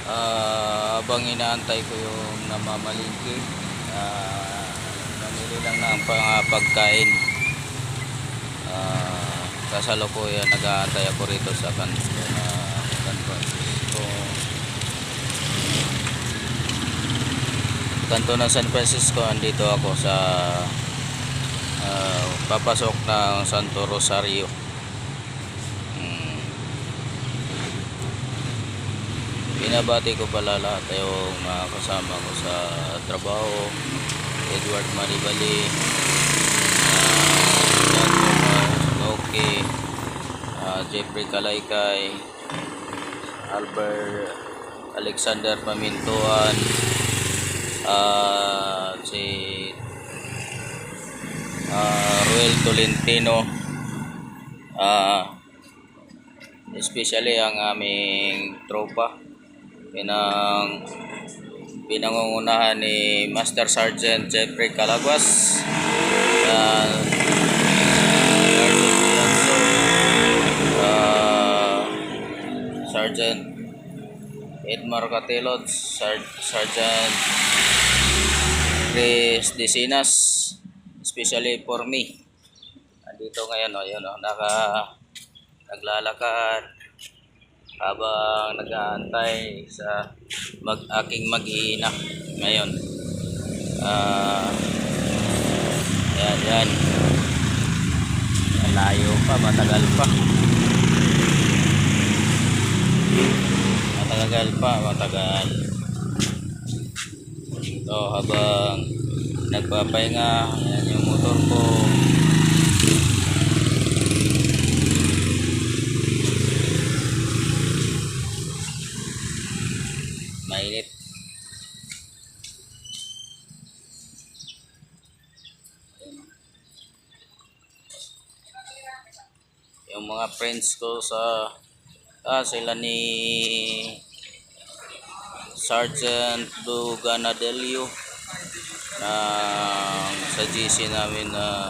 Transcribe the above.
Habang inaantay ko yung namamalingki, namili lang ng pagkain. Kasalukuyan nag-aantay ako rito sa kanto na kanto ng San Francisco. Andito ako sa papasok ng Santo Rosario. Binabati ko pala lahat yung mga kasama ko sa trabaho. Edward Maribali, okay, Jeffrey Kalaykay, Albert Alexander Pamintuan, si Ruel Tolentino, especially ang aming tropa pinangungunahan ni Master Sergeant Jeffrey Calaguas, Sergeant Edmar Catelod, Sergeant Chris Desinas, especially for me. Andito ngayon, naglalakad habang nag-aantay sa aking mag-iina ngayon. Yan. Malayo pa, matagal pa. Ito habang nagpapahinga, yan yung motor ko. Mainit. Yung mga friends ko sila ni Sergeant Duganadelio na sa GC namin na